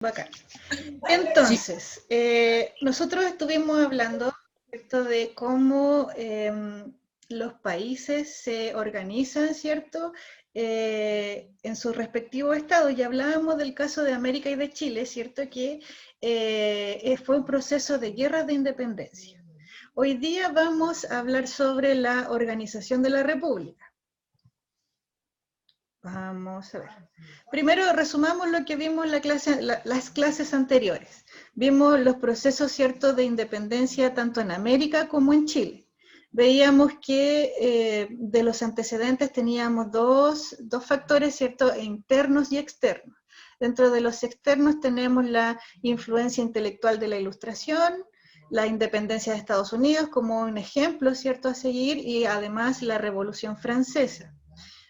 Bacán. Sí, Entonces, nosotros estuvimos hablando, ¿cierto?, de cómo los países se organizan, ¿cierto?, en sus respectivos estados, y hablábamos del caso de América y de Chile, ¿cierto?, que fue un proceso de guerra de independencia. Hoy día vamos a hablar sobre la organización de la República. Vamos a ver. Primero resumamos lo que vimos en las clases anteriores. Vimos los procesos, ¿cierto?, de independencia tanto en América como en Chile. Veíamos que de los antecedentes teníamos dos factores, ¿cierto?, internos y externos. Dentro de los externos tenemos la influencia intelectual de la Ilustración, la independencia de Estados Unidos como un ejemplo, ¿cierto?, a seguir, y además la Revolución Francesa.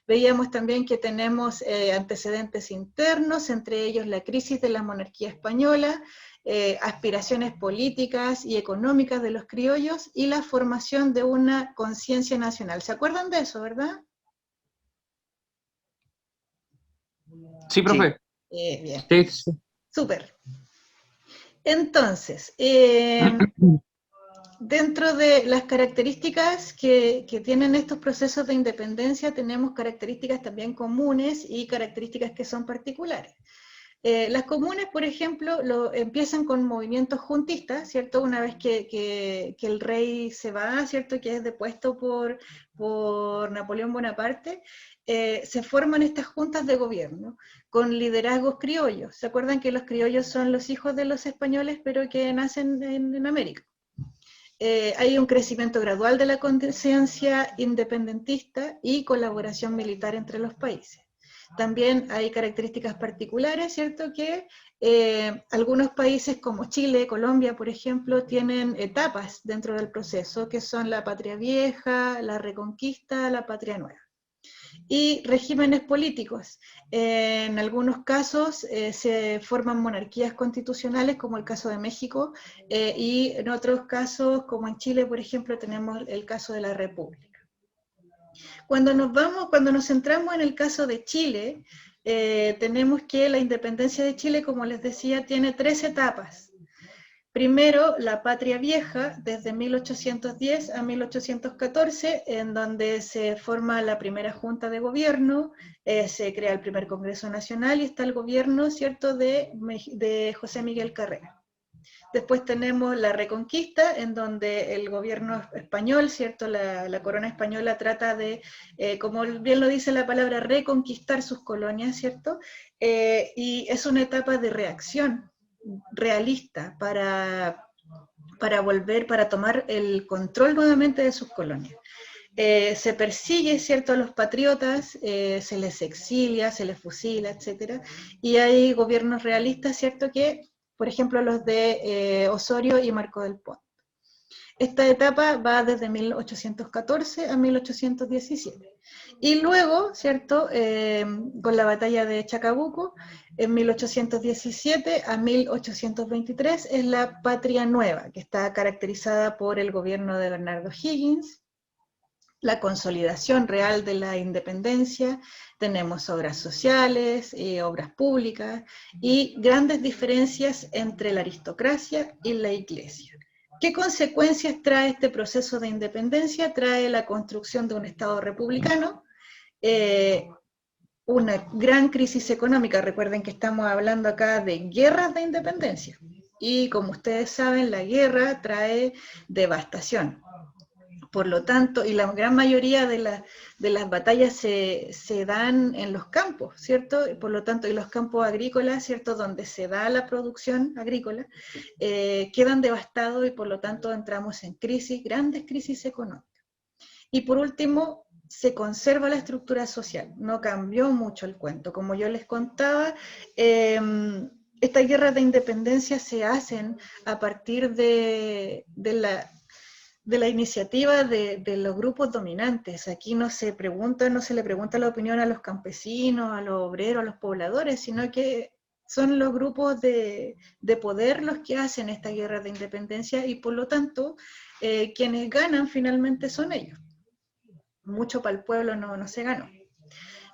Veíamos también que tenemos antecedentes internos, entre ellos la crisis de la monarquía española, aspiraciones políticas y económicas de los criollos y la formación de una conciencia nacional. ¿Se acuerdan de eso, verdad? sí, Sí. profe. Bien, Sí, sí. súper. Entonces, dentro de las características que tienen estos procesos de independencia, tenemos características también comunes y características que son particulares. Las comunes, por ejemplo, empiezan con movimientos juntistas, ¿cierto? Una vez que el rey se va, ¿cierto?, que es depuesto por Napoleón Bonaparte, se forman estas juntas de gobierno con liderazgos criollos. ¿Se acuerdan que los criollos son los hijos de los españoles, pero que nacen en América? Hay un crecimiento gradual de la conciencia independentista y colaboración militar entre los países. También hay características particulares, ¿cierto?, que algunos países como Chile, Colombia, por ejemplo, tienen etapas dentro del proceso, que son la patria vieja, la reconquista, la patria nueva. Y regímenes políticos. En algunos casos se forman monarquías constitucionales, como el caso de México, y en otros casos, como en Chile, por ejemplo, tenemos el caso de la República. Cuando nos centramos en el caso de Chile, tenemos que la independencia de Chile, como les decía, tiene 3 etapas. Primero, la Patria Vieja, desde 1810 a 1814, en donde se forma la primera Junta de Gobierno, se crea el primer Congreso Nacional y está el gobierno, ¿cierto?, de José Miguel Carrera. Después tenemos la Reconquista, en donde el gobierno español, ¿cierto?, la corona española trata de, como bien lo dice la palabra, reconquistar sus colonias, ¿cierto? Y es una etapa de reacción realista para tomar el control nuevamente de sus colonias. Se persigue, ¿cierto?, a los patriotas, se les exilia, se les fusila, etc. Y hay gobiernos realistas, ¿cierto?, que, por ejemplo, los de Osorio y Marco del Pont. Esta etapa va desde 1814 a 1817. Y luego, ¿cierto?, con la batalla de Chacabuco, en 1817 a 1823, es la Patria Nueva, que está caracterizada por el gobierno de Bernardo Higgins, la consolidación real de la independencia, tenemos obras sociales, obras públicas y grandes diferencias entre la aristocracia y la iglesia. ¿Qué consecuencias trae este proceso de independencia? Trae la construcción de un Estado republicano, una gran crisis económica. Recuerden que estamos hablando acá de guerras de independencia. Y como ustedes saben, la guerra trae devastación. Por lo tanto, y la gran mayoría de las batallas se dan en los campos, ¿cierto? Por lo tanto, y los campos agrícolas, ¿cierto?, donde se da la producción agrícola, quedan devastados y por lo tanto entramos en crisis, grandes crisis económicas. Y por último, se conserva la estructura social, no cambió mucho el cuento. Como yo les contaba, estas guerras de independencia se hacen a partir de la iniciativa de los grupos dominantes. Aquí no se le pregunta la opinión a los campesinos, a los obreros, a los pobladores, sino que son los grupos de poder los que hacen esta guerra de independencia y por lo tanto quienes ganan finalmente son ellos. Mucho para el pueblo no se ganó.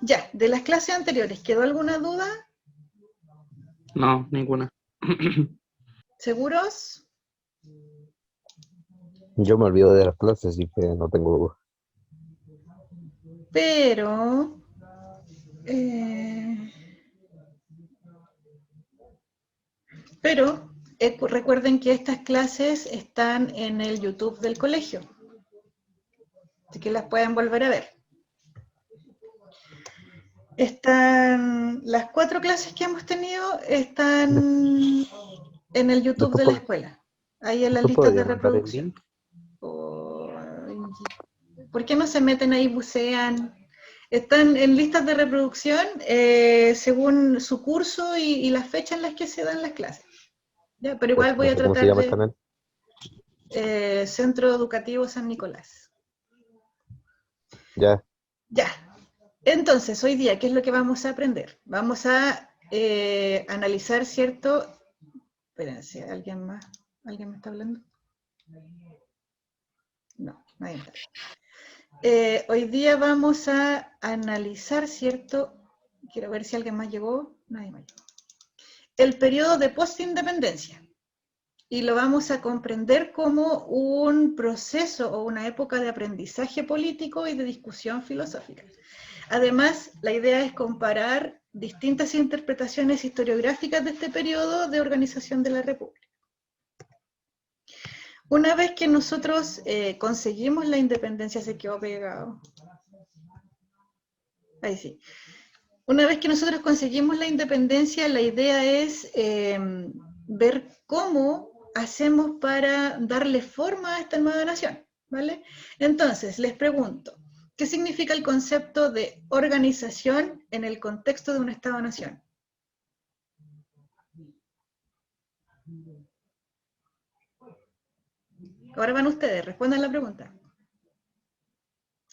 Ya, de las clases anteriores, ¿quedó alguna duda? No, ninguna. ¿Seguros? Yo me olvido de las clases, así que no tengo... Pero, eh, recuerden que estas clases están en el YouTube del colegio, así que las pueden volver a ver. Están, las 4 clases que hemos tenido están en el YouTube de la escuela, ahí en las listas de ¿Podría mandar el reproducción. link? ¿Por qué no se meten ahí, bucean? Están en listas de reproducción según su curso y las fechas en las que se dan las clases. ¿Ya? Pero igual voy No a sé cómo se tratar llama el de... canal. Centro Educativo San Nicolás. Ya. Ya. Entonces, hoy día, ¿qué es lo que vamos a aprender? Vamos a analizar, ¿cierto? Espérense, ¿alguien más? ¿Alguien me está hablando? No, nadie está. Hoy día vamos a analizar, ¿cierto? Quiero ver si alguien más llegó. Nadie más llegó. El periodo de postindependencia. Y lo vamos a comprender como un proceso o una época de aprendizaje político y de discusión filosófica. Además, la idea es comparar distintas interpretaciones historiográficas de este periodo de organización de la República. Una vez que nosotros conseguimos la independencia, se quedó pegado. Ahí sí. Una vez que nosotros conseguimos la independencia, la idea es ver cómo hacemos para darle forma a esta nueva nación, ¿vale? Entonces, les pregunto, ¿qué significa el concepto de organización en el contexto de un Estado-nación? Ahora van ustedes, respondan la pregunta.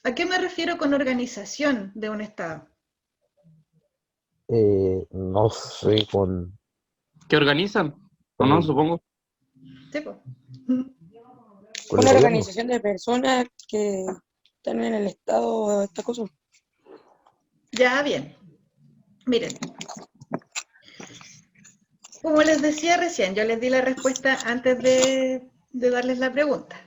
¿A qué me refiero con organización de un Estado? No sé, con ¿Qué organizan? ¿O con no, el, supongo? ¿Sí, po? con el Una gobierno. organización de personas que están en el estado, esta cosa. Ya, bien. Miren. Como les decía recién, yo les di la respuesta antes de darles la pregunta.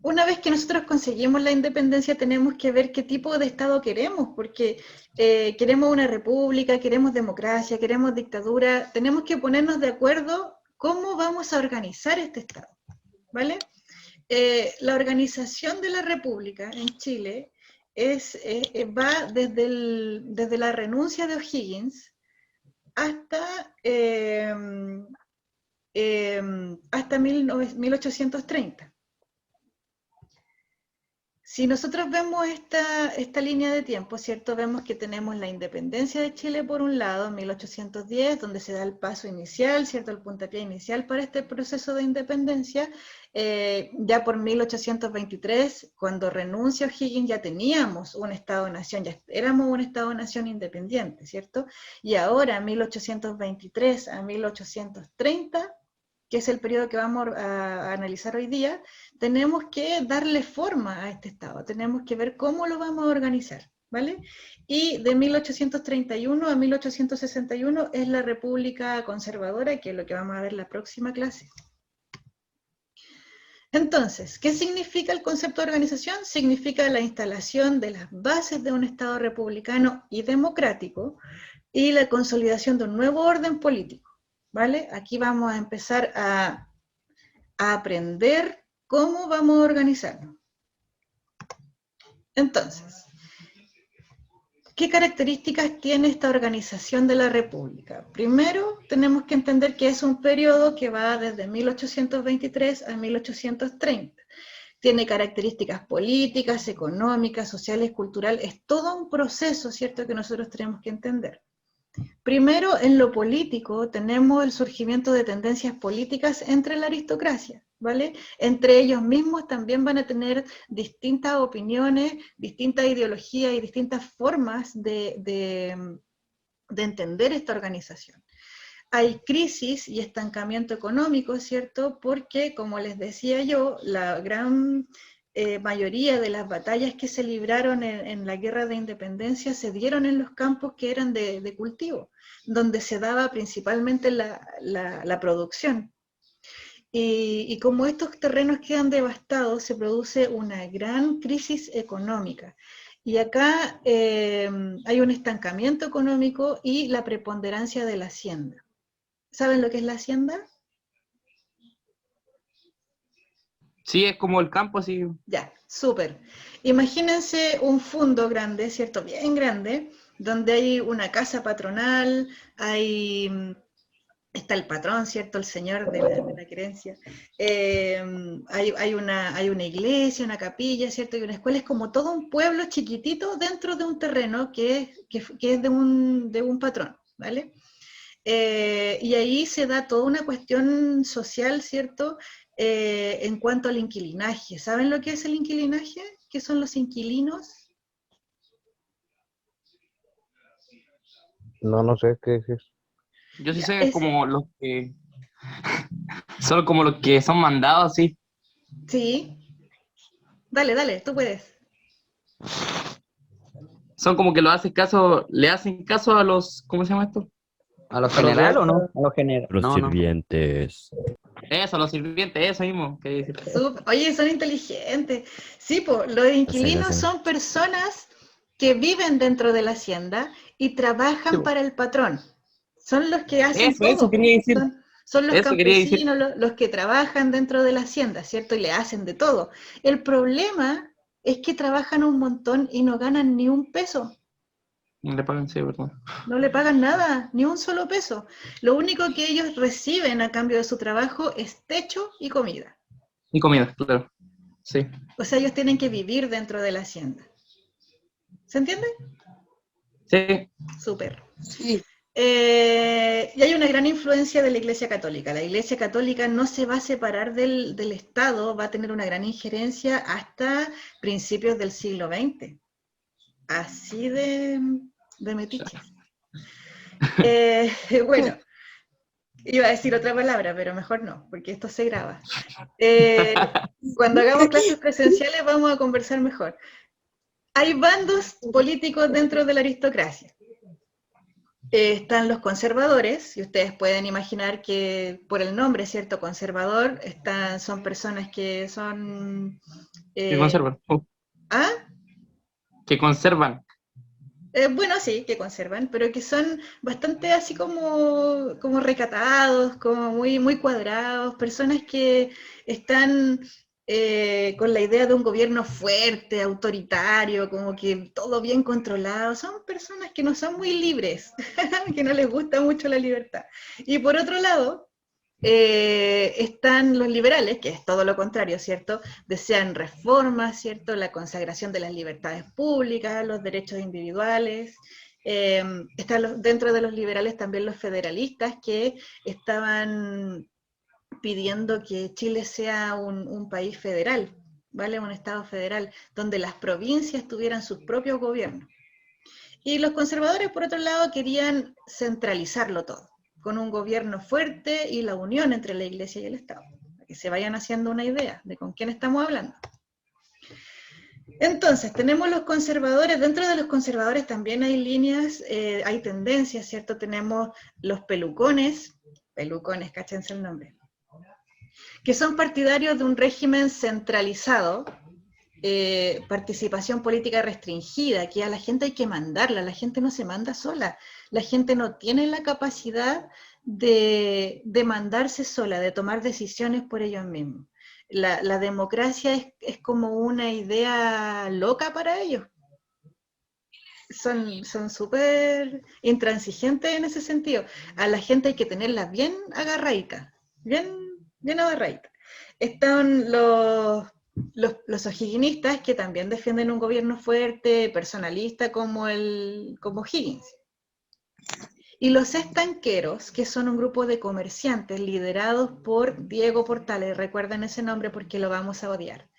Una vez que nosotros conseguimos la independencia, tenemos que ver qué tipo de Estado queremos, porque queremos una república, queremos democracia, queremos dictadura, tenemos que ponernos de acuerdo cómo vamos a organizar este Estado, ¿vale? La organización de la república en Chile va desde la renuncia de O'Higgins hasta 1830. Si nosotros vemos esta línea de tiempo, ¿cierto? Vemos que tenemos la independencia de Chile por un lado, en 1810, donde se da el paso inicial, ¿cierto? El puntapié inicial para este proceso de independencia. Ya por 1823, cuando renuncia O'Higgins, ya teníamos un Estado-nación, ya éramos un Estado-nación independiente, ¿cierto? Y ahora, 1823 a 1830, que es el periodo que vamos a analizar hoy día, tenemos que darle forma a este Estado, tenemos que ver cómo lo vamos a organizar, ¿vale? Y de 1831 a 1861 es la República Conservadora, que es lo que vamos a ver en la próxima clase. Entonces, ¿qué significa el concepto de organización? Significa la instalación de las bases de un Estado republicano y democrático y la consolidación de un nuevo orden político, ¿vale? Aquí vamos a empezar a aprender cómo vamos a organizarnos. Entonces, ¿qué características tiene esta organización de la República? Primero, tenemos que entender que es un periodo que va desde 1823 a 1830. Tiene características políticas, económicas, sociales, culturales. Es todo un proceso, ¿cierto?, que nosotros tenemos que entender. Primero, en lo político, tenemos el surgimiento de tendencias políticas entre la aristocracia, ¿vale? Entre ellos mismos también van a tener distintas opiniones, distintas ideologías y distintas formas de entender esta organización. Hay crisis y estancamiento económico, ¿cierto? Porque, como les decía yo, la gran mayoría de las batallas que se libraron en la guerra de independencia se dieron en los campos que eran de cultivo, donde se daba principalmente la producción. Y como estos terrenos quedan devastados, se produce una gran crisis económica. Y acá hay un estancamiento económico y la preponderancia de la hacienda. ¿Saben lo que es la hacienda? Sí, es como el campo, así. Ya, súper. Imagínense un fondo grande, ¿cierto? Bien grande, donde hay una casa patronal, está el patrón, ¿cierto? El señor de la querencia. Hay una iglesia, una capilla, ¿cierto? Y una escuela. Es como todo un pueblo chiquitito dentro de un terreno que es de un patrón, ¿vale? Y ahí se da toda una cuestión social, ¿cierto? En cuanto al inquilinaje. ¿Saben lo que es el inquilinaje? ¿Qué son los inquilinos? No sé qué es eso. Yo sí Ya, sé como los que son como los que son mandados, sí. sí. Dale, tú puedes. Son como que le hacen caso a los, ¿cómo se llama esto? ¿A los ¿A los general o no? dueños? A los general. Los No, no. sirvientes. Eso, los sirvientes, eso mismo, quería decir. Oye, son inteligentes. Sí, pues, los inquilinos Hacen. son personas que viven dentro de la hacienda y trabajan Sí, po. para el patrón. Son los que hacen Eso todo. quería decir. Son los Eso quería decir. campesinos, los que trabajan dentro de la hacienda, ¿cierto? Y le hacen de todo. El problema es que trabajan un montón y no ganan ni un peso. No le pagan, sí, ¿verdad? No le pagan nada, ni un solo peso. Lo único que ellos reciben a cambio de su trabajo es techo y comida. Y comida, claro. Sí. O sea, ellos tienen que vivir dentro de la hacienda. ¿Se entiende? Sí. Súper. Sí, Y hay una gran influencia de la Iglesia Católica. La Iglesia Católica no se va a separar del Estado, va a tener una gran injerencia hasta principios del siglo XX. Así de metiches. Bueno, iba a decir otra palabra, pero mejor no, porque esto se graba. Cuando hagamos clases presenciales vamos a conversar mejor. Hay bandos políticos dentro de la aristocracia. Están los conservadores, y ustedes pueden imaginar que por el nombre, ¿cierto? Conservador, son personas que son... Que conservan. ¿Ah? Que conservan. Bueno, sí, que conservan, pero que son bastante así como recatados, como muy, muy cuadrados, personas que están con la idea de un gobierno fuerte, autoritario, como que todo bien controlado. Son personas que no son muy libres, que no les gusta mucho la libertad. Y por otro lado, están los liberales, que es todo lo contrario, ¿cierto? Desean reformas, ¿cierto? La consagración de las libertades públicas, los derechos individuales. Están dentro de los liberales también los federalistas, que estaban pidiendo que Chile sea un país federal, ¿vale? Un estado federal, donde las provincias tuvieran sus propios gobiernos. Y los conservadores, por otro lado, querían centralizarlo todo, con un gobierno fuerte y la unión entre la Iglesia y el Estado, para que se vayan haciendo una idea de con quién estamos hablando. Entonces, tenemos los conservadores, dentro de los conservadores también hay líneas, hay tendencias, ¿cierto? Tenemos los pelucones, cáchense el nombre, que son partidarios de un régimen centralizado, participación política restringida, que a la gente hay que mandarla, la gente no se manda sola, la gente no tiene la capacidad de mandarse sola, de tomar decisiones por ellos mismos. La democracia es como una idea loca para ellos. Son súper intransigentes en ese sentido. A la gente hay que tenerla bien agarradita, bien agarradita. Están los o'higginistas, que también defienden un gobierno fuerte, personalista, como Higgins. Y los estanqueros, que son un grupo de comerciantes liderados por Diego Portales, recuerden ese nombre porque lo vamos a odiar.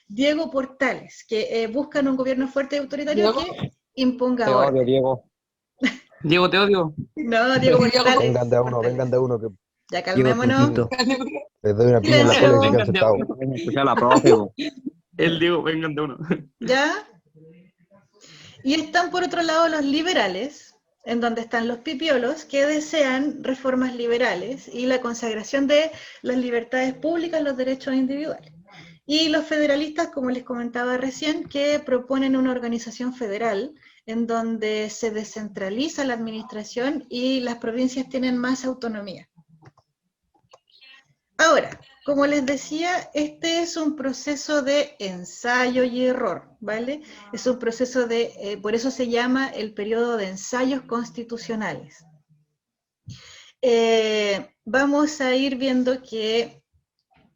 Diego Portales, que buscan un gobierno fuerte y autoritario que imponga Te orden. odio, Diego. Diego, te odio. No, Diego Portales. Vengan de a uno, Portales. vengan de a uno que Ya Diego calmémonos. Tutito. les doy una piña en la Silencio. cola y se quedan sentados. Ven a escuchar a la profe, po. El Diego, vengan de uno. ¿Ya? Y están por otro lado los liberales, en donde están los pipiolos, que desean reformas liberales y la consagración de las libertades públicas, los derechos individuales. Y los federalistas, como les comentaba recién, que proponen una organización federal en donde se descentraliza la administración y las provincias tienen más autonomía. Ahora, como les decía, este es un proceso de ensayo y error, ¿vale? Es un proceso de, por eso se llama el periodo de ensayos constitucionales. Vamos a ir viendo que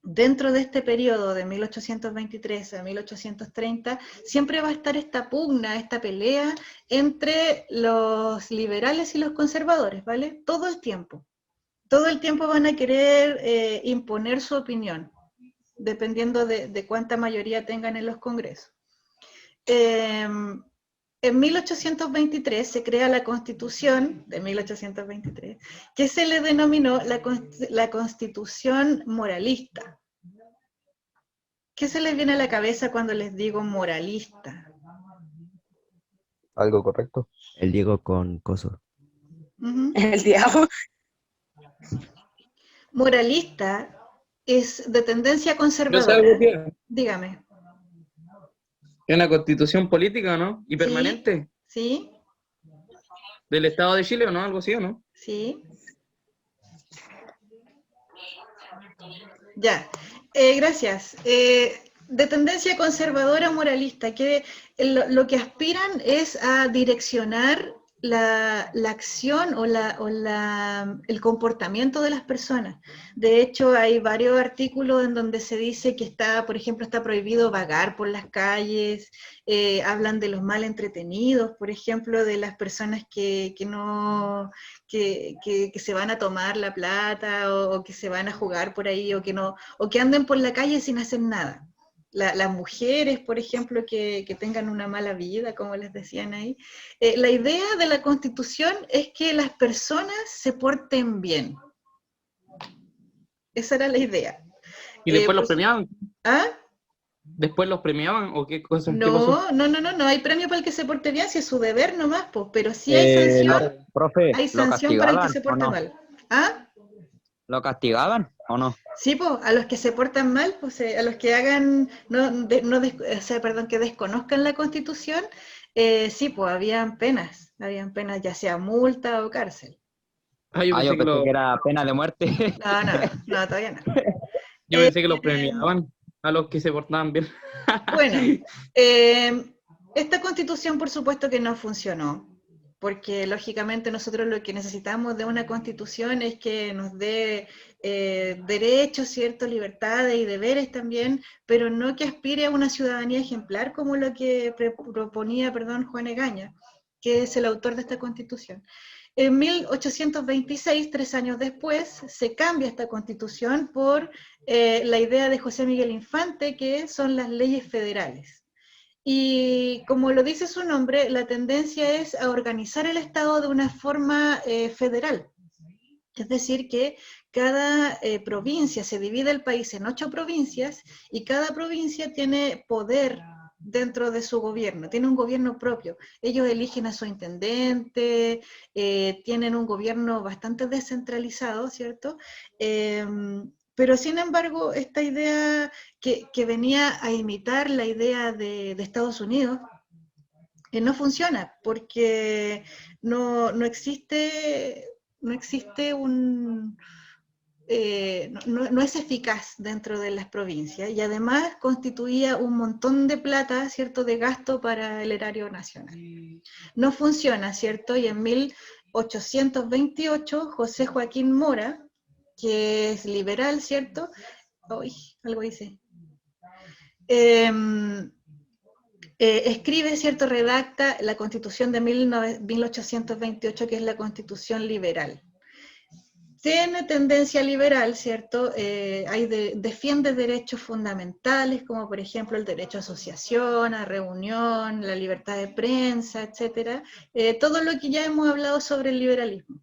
dentro de este periodo de 1823 a 1830, siempre va a estar esta pugna, esta pelea entre los liberales y los conservadores, ¿vale? Todo el tiempo. Todo el tiempo van a querer imponer su opinión, dependiendo de cuánta mayoría tengan en los congresos. En 1823 se crea la Constitución de 1823, que se le denominó la Constitución moralista. ¿Qué se les viene a la cabeza cuando les digo moralista? ¿Algo correcto? El Diego con coso. El diablo. Moralista es de tendencia Yo conservadora. sé algo, tía. Dígame. Es una constitución política, ¿no? Y permanente. ¿Sí? Del Estado de Chile, ¿o no? Algo así, ¿o no? Sí. Ya. Gracias. De tendencia conservadora moralista, que lo que aspiran es a direccionar la acción o el comportamiento de las personas. De hecho, hay varios artículos en donde se dice que está, por ejemplo, está prohibido vagar por las calles, hablan de los mal entretenidos, por ejemplo, de las personas que se van a tomar la plata o que se van a jugar por ahí o que anden por la calle sin hacer nada. Las mujeres, por ejemplo, que tengan una mala vida, como les decían ahí. La idea de la Constitución es que las personas se porten bien. Esa era la idea. ¿Y después los pues, premiaban? ¿Ah? ¿Después los premiaban o qué cosa? ¿Qué pasó? No hay premio para el que se porte bien, si es su deber nomás, pues, pero sí hay sanción, Profe, hay ¿lo sanción para el que castigaban se o porte no? mal. ¿Ah? ¿Lo castigaban o no? Sí, pues, a los que se portan mal, pues, a los que hagan, o sea, perdón, que desconozcan la Constitución, sí, pues, habían penas ya sea multa o cárcel. Yo pensé Yo que pensé que era pena de muerte. No, todavía no. yo pensé que los Eh, premiaban a los que se portaban bien. Bueno, esta Constitución por supuesto que no funcionó, porque lógicamente nosotros lo que necesitamos de una Constitución es que nos dé derechos, ciertas libertades y deberes también, pero no que aspire a una ciudadanía ejemplar como lo que proponía, Juan Egaña, que es el autor de esta Constitución. En 1826, 3 años después, se cambia esta Constitución por la idea de José Miguel Infante, que son las leyes federales. Y como lo dice su nombre, la tendencia es a organizar el Estado de una forma federal. Es decir, que cada provincia, se divide el país en 8 provincias y cada provincia tiene poder dentro de su gobierno, tiene un gobierno propio. Ellos eligen a su intendente, tienen un gobierno bastante descentralizado, ¿cierto? Pero sin embargo, esta idea que venía a imitar la idea de Estados Unidos, no funciona, porque no existe no es eficaz dentro de las provincias y además constituía un montón de plata, ¿cierto?, de gasto para el erario nacional. No funciona, ¿cierto? Y en 1828, José Joaquín Mora, que es liberal, ¿cierto? Uy, algo hice. Escribe, ¿cierto?, redacta la Constitución de 1828, que es la Constitución liberal. Tiene tendencia liberal, ¿cierto? Defiende derechos fundamentales, como por ejemplo el derecho a asociación, a reunión, la libertad de prensa, etc. Todo lo que ya hemos hablado sobre el liberalismo.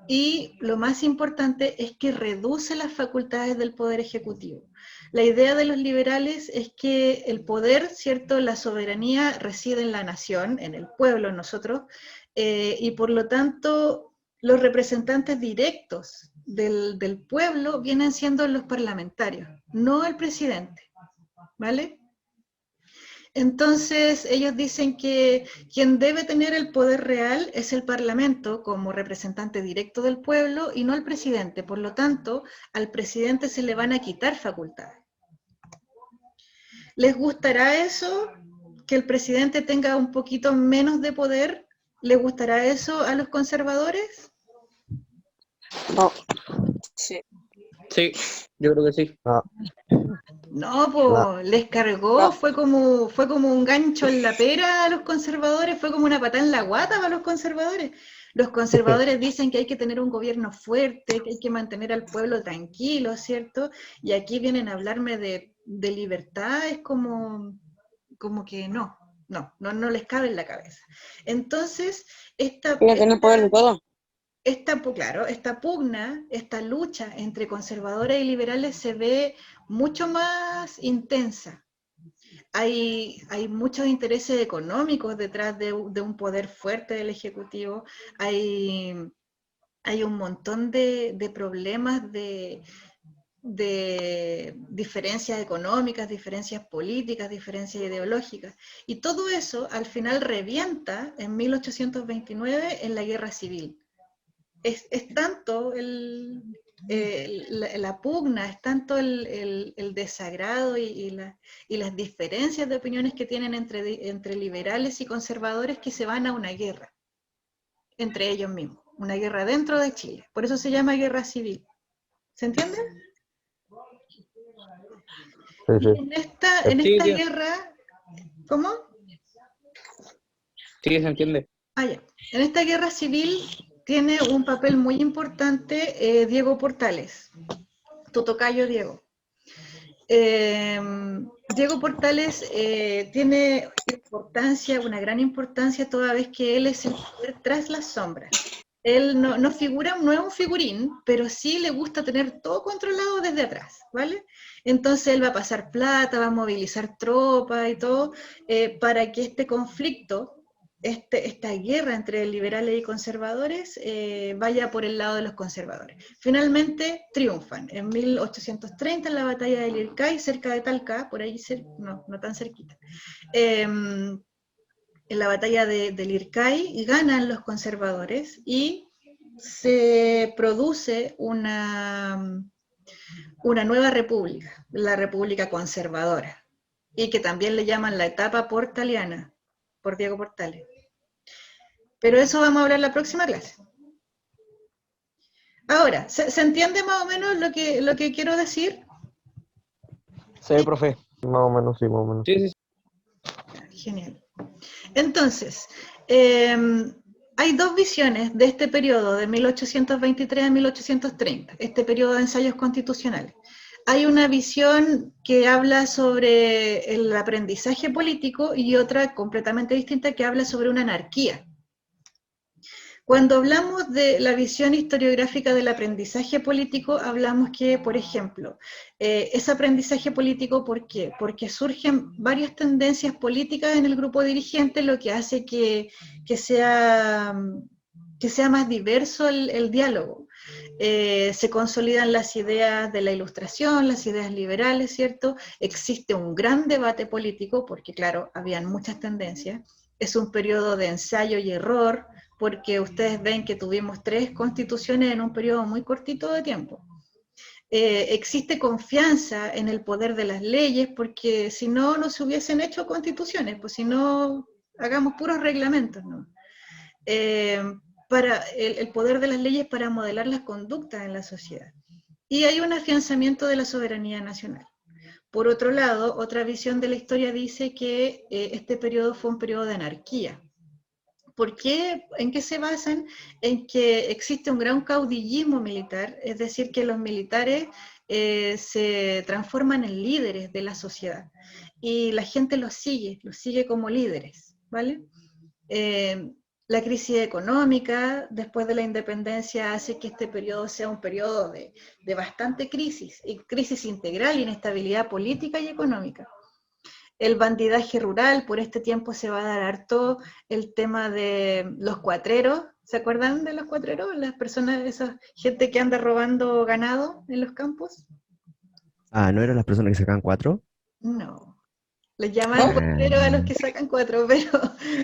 y lo más importante es que reduce las facultades del Poder Ejecutivo. La idea de los liberales es que el poder, ¿cierto?, la soberanía reside en la nación, en el pueblo, en nosotros, y por lo tanto los representantes directos del pueblo vienen siendo los parlamentarios, no el presidente, ¿vale? Entonces, ellos dicen que quien debe tener el poder real es el Parlamento como representante directo del pueblo y no el presidente. Por lo tanto, al presidente se le van a quitar facultades. ¿Les gustará eso? ¿Que el presidente tenga un poquito menos de poder? ¿Les gustará eso a los conservadores? No. Sí. Sí, yo creo que sí. No, No, no, pues les cargó, No. fue como un gancho en la pera a los conservadores, fue como una patada en la guata para los conservadores. Los conservadores dicen que hay que tener un gobierno fuerte, que hay que mantener al pueblo tranquilo, ¿cierto? Y aquí vienen a hablarme de libertad, es como que no les cabe en la cabeza. Entonces, Quiere tener poder de todo. claro, esta pugna, esta lucha entre conservadores y liberales se ve mucho más intensa. Hay muchos intereses económicos detrás de un poder fuerte del Ejecutivo, hay un montón de problemas de diferencias económicas, diferencias políticas, diferencias ideológicas. Y todo eso al final revienta en 1829 en la Guerra Civil. Es tanto la pugna, es tanto el desagrado y las diferencias de opiniones que tienen entre liberales y conservadores que se van a una guerra entre ellos mismos, una guerra dentro de Chile. Por eso se llama guerra civil. ¿Se entiende? sí, Y sí. en Sí, esta tío. guerra, ¿cómo? Sí, se entiende. Ah, ya. En esta guerra civil tiene un papel muy importante Diego Portales, tu tocayo Diego. Diego Portales tiene importancia, una gran importancia, toda vez que él es el poder tras las sombras. Él no figura, no es un figurín, pero sí le gusta tener todo controlado desde atrás, ¿vale? Entonces él va a pasar plata, va a movilizar tropas y todo, para que este conflicto, esta guerra entre liberales y conservadores, vaya por el lado de los conservadores. Finalmente triunfan en 1830 en la batalla de Lircay, cerca de Talca, por ahí, no tan cerquita. En la batalla del Lircay ganan los conservadores y se produce una nueva república, la República Conservadora, y que también le llaman la etapa portaliana, por Diego Portales. Pero eso vamos a hablar en la próxima clase. Ahora, ¿se entiende más o menos lo que quiero decir? Sí, profe. Más o menos, sí, más o menos. Sí, sí. Genial. Entonces, hay dos visiones de este periodo, de 1823 a 1830, este periodo de ensayos constitucionales. Hay una visión que habla sobre el aprendizaje político y otra completamente distinta que habla sobre una anarquía. Cuando hablamos de la visión historiográfica del aprendizaje político, hablamos que, por ejemplo, ese aprendizaje político, ¿por qué? Porque surgen varias tendencias políticas en el grupo dirigente, lo que hace que sea más diverso el diálogo. Se consolidan las ideas de la Ilustración, las ideas liberales, ¿cierto? Existe un gran debate político, porque claro, habían muchas tendencias. Es un periodo de ensayo y error, porque ustedes ven que tuvimos 3 constituciones en un periodo muy cortito de tiempo. Existe confianza en el poder de las leyes, porque si no, no se hubiesen hecho constituciones, pues si no, hagamos puros reglamentos, ¿no? Para el poder de las leyes para modelar las conductas en la sociedad. Y hay un afianzamiento de la soberanía nacional. Por otro lado, otra visión de la historia dice que este periodo fue un periodo de anarquía. ¿Por qué? ¿En qué se basan? En que existe un gran caudillismo militar, es decir, que los militares se transforman en líderes de la sociedad y la gente los sigue como líderes, ¿vale? La crisis económica después de la independencia hace que este periodo sea un periodo de bastante crisis, y crisis integral, inestabilidad política y económica. El bandidaje rural, por este tiempo se va a dar harto el tema de los cuatreros. ¿Se acuerdan de los cuatreros? Las personas, esa gente que anda robando ganado en los campos. Ah, ¿no eran las personas que sacan 4? No. Les llaman cuatreros a los que sacan 4, pero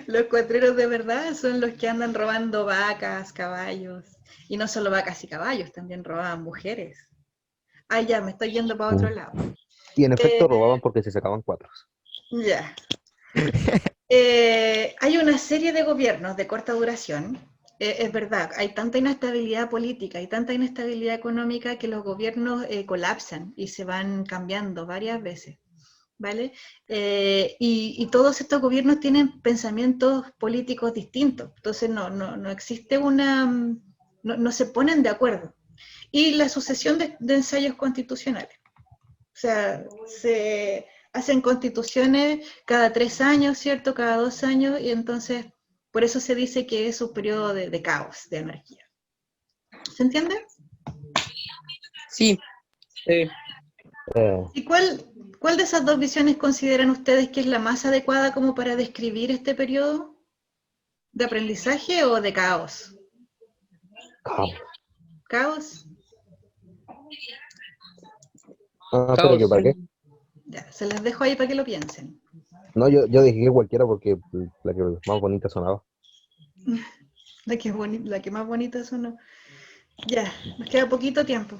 los cuatreros de verdad son los que andan robando vacas, caballos. Y no solo vacas y caballos, también robaban mujeres. Ah, ya, me estoy yendo para otro lado. Y en efecto robaban porque se sacaban 4. Ya. Hay una serie de gobiernos de corta duración. Es verdad, hay tanta inestabilidad política y tanta inestabilidad económica que los gobiernos colapsan y se van cambiando varias veces. ¿Vale? Y todos estos gobiernos tienen pensamientos políticos distintos, entonces no existe no se ponen de acuerdo. Y la sucesión de ensayos constitucionales, o sea, se hacen constituciones cada 3 años, ¿cierto? Cada 2 años, y entonces por eso se dice que es un periodo de caos, de anarquía. ¿Se entiende? Sí. ¿Y cuál de esas dos visiones consideran ustedes que es la más adecuada como para describir este periodo de aprendizaje o de caos? ¿Caos? Ah, pero Caos. que para qué. Ya, se les dejo ahí para que lo piensen. No, yo dije que cualquiera porque la que más bonita sonaba. La que más bonita sonó. Ya, nos queda poquito tiempo.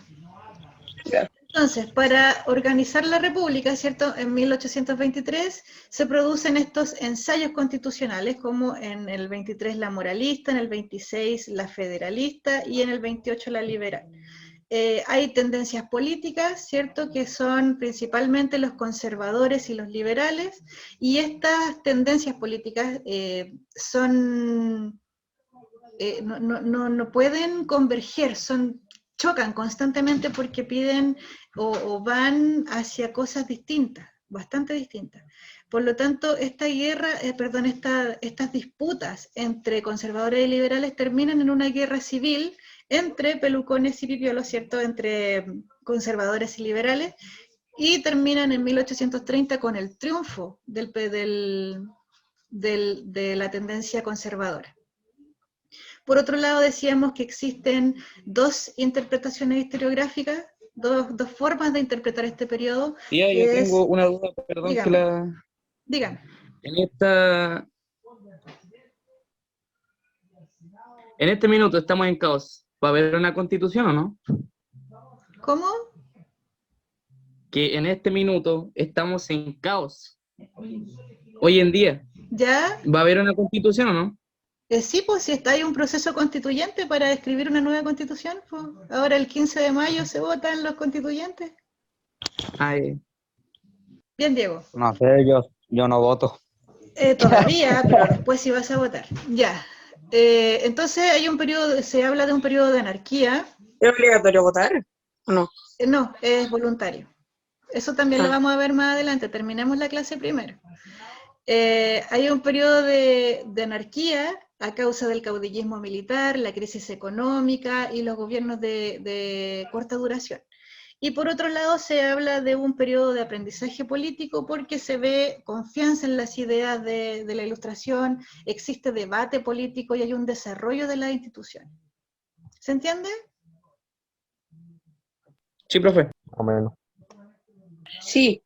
Entonces, para organizar la República, ¿cierto? En 1823 se producen estos ensayos constitucionales, como en el 23 la moralista, en el 26 la federalista y en el 28 la liberal. Hay tendencias políticas, ¿cierto?, que son principalmente los conservadores y los liberales, y estas tendencias políticas no pueden converger, chocan constantemente porque piden o van hacia cosas distintas, bastante distintas. Por lo tanto, estas disputas entre conservadores y liberales terminan en una guerra civil entre pelucones y pipiolos, ¿cierto?, entre conservadores y liberales, y terminan en 1830 con el triunfo de la tendencia conservadora. Por otro lado, decíamos que existen dos interpretaciones historiográficas, dos formas de interpretar este periodo. Tía, yo tengo una duda, perdón, dígame. Dígame. En este minuto estamos en caos. ¿Va a haber una constitución o no? ¿Cómo? Que en este minuto estamos en caos. Hoy en día. ¿Ya? ¿Va a haber una constitución o no? Sí, pues si está ahí un proceso constituyente para escribir una nueva constitución, pues ahora el 15 de mayo se votan los constituyentes. Bien, Diego. No sé, yo no voto. Todavía, pero después sí vas a votar. Ya. Entonces hay un periodo, se habla de un periodo de anarquía. ¿Es obligatorio votar o no? No, es voluntario. Eso también lo vamos a ver más adelante, terminemos la clase primero. Hay un periodo de anarquía a causa del caudillismo militar, la crisis económica y los gobiernos de corta duración. Y por otro lado se habla de un periodo de aprendizaje político porque se ve confianza en las ideas de la Ilustración, existe debate político y hay un desarrollo de las instituciones. ¿Se entiende? Sí, profe. Más o menos. Sí.